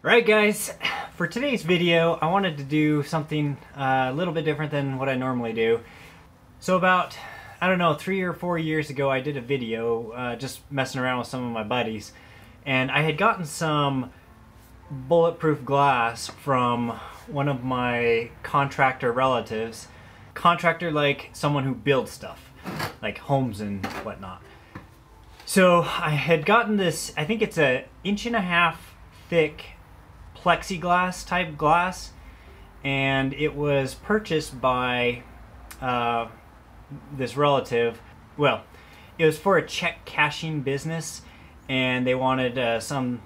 Alright guys, for today's video I wanted to do something a little bit different than what I normally do. So about, I don't know, 3 or 4 years ago I did a video just messing around with some of my buddies, and I had gotten some bulletproof glass from one of my contractor relatives. Contractor, like someone who builds stuff, like homes and whatnot. So I had gotten this, I think it's an 1.5 inch thick plexiglass type glass, and it was purchased by this relative. Well, it was for a check cashing business, and they wanted some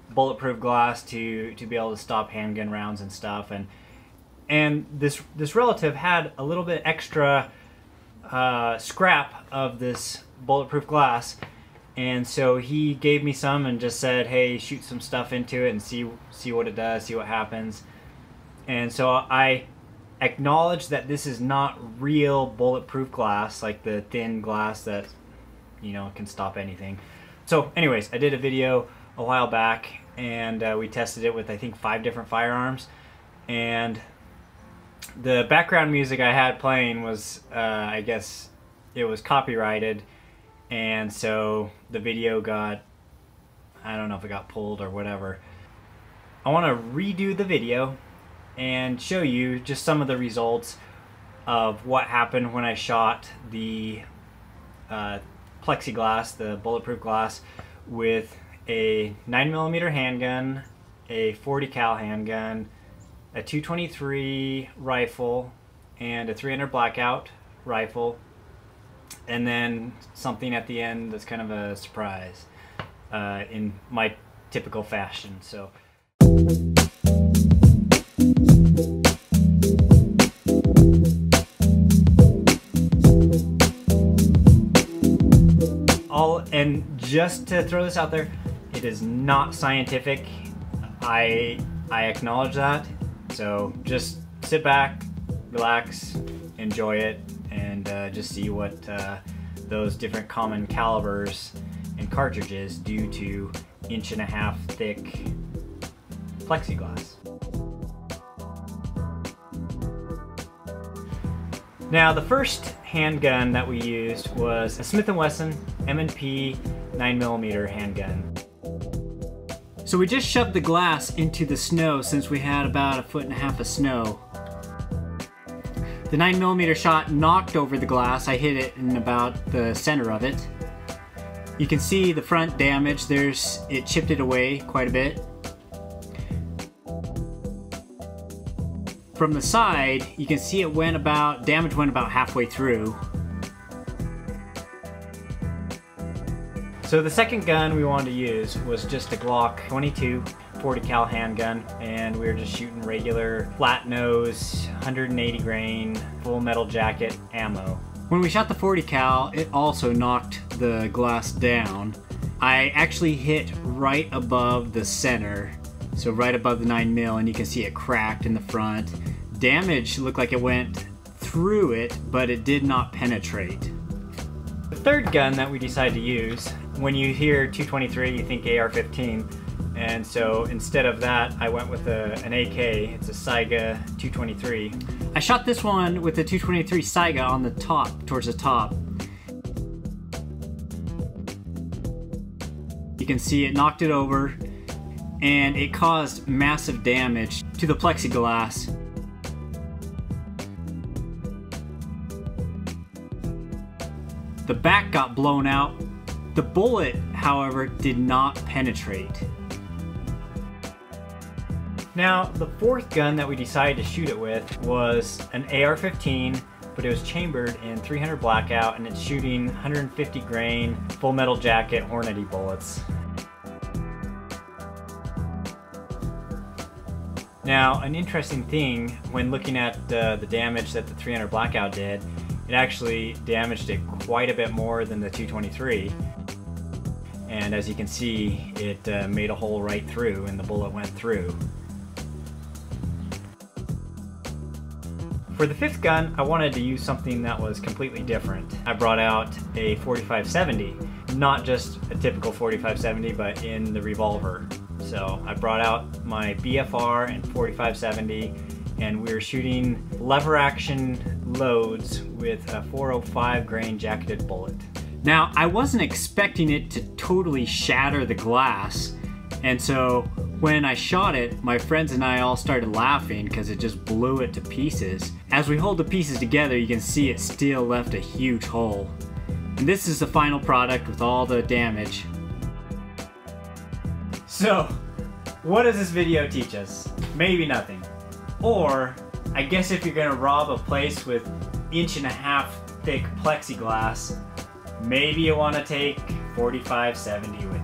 bulletproof glass to be able to stop handgun rounds and stuff, and this relative had a little bit extra scrap of this bulletproof glass. And so he gave me some and just said, hey, shoot some stuff into it and see what it does, see what happens. And so I acknowledge that this is not real bulletproof glass, like the thin glass that, you know, can stop anything. So anyways, I did a video a while back, and we tested it with, I think, 5 different firearms. And the background music I had playing was, I guess it was copyrighted. And so the video got, I don't know if it got pulled or whatever. I want to redo the video and show you just some of the results of what happened when I shot the plexiglass, the bulletproof glass, with a 9mm handgun, a 40 cal handgun, a 223 rifle, and a 300 blackout rifle. And then something at the end that's kind of a surprise in my typical fashion. So and just to throw this out there, it is not scientific. I acknowledge that. So just sit back, relax, enjoy it, and just see what those different common calibers and cartridges do to 1.5 inch thick plexiglass. Now, the first handgun that we used was a Smith & Wesson M&P 9mm handgun. So we just shoved the glass into the snow since we had about 1.5 feet of snow. The 9mm shot knocked over the glass. I hit it in about the center of it. You can see the front damage. It chipped it away quite a bit. From the side, you can see damage went about halfway through. So the second gun we wanted to use was just a Glock 22 40 cal handgun, and we were just shooting regular flat nose 180 grain full metal jacket ammo. When we shot the 40 cal, it also knocked the glass down. I actually hit right above the center, so right above the 9mm, and you can see it cracked in the front. Damage looked like it went through it, but it did not penetrate. The third gun that we decided to use, when you hear 223 you think AR-15, and so instead of that I went with an AK. It's a Saiga 223. I shot this one with the 223 Saiga on the top, towards the top. You can see it knocked it over, and it caused massive damage to the plexiglass. The back got blown out. The bullet, however, did not penetrate. Now, the fourth gun that we decided to shoot it with was an AR-15, but it was chambered in 300 blackout, and it's shooting 150 grain full metal jacket Hornady bullets. Now, an interesting thing when looking at the damage that the 300 blackout did, it actually damaged it quite a bit more than the 223. And as you can see, it made a hole right through, and the bullet went through. For the fifth gun, I wanted to use something that was completely different. I brought out a 45-70, not just a typical 45-70, but in the revolver. So I brought out my BFR and 4570, and we were shooting lever action loads with a 405 grain jacketed bullet. Now, I wasn't expecting it to totally shatter the glass, and so when I shot it, my friends and I all started laughing because it just blew it to pieces. As we hold the pieces together, you can see it still left a huge hole. And this is the final product with all the damage. So, what does this video teach us? Maybe nothing. Or, I guess if you're gonna rob a place with 1.5 inch thick plexiglass, maybe you wanna take 4570 with you.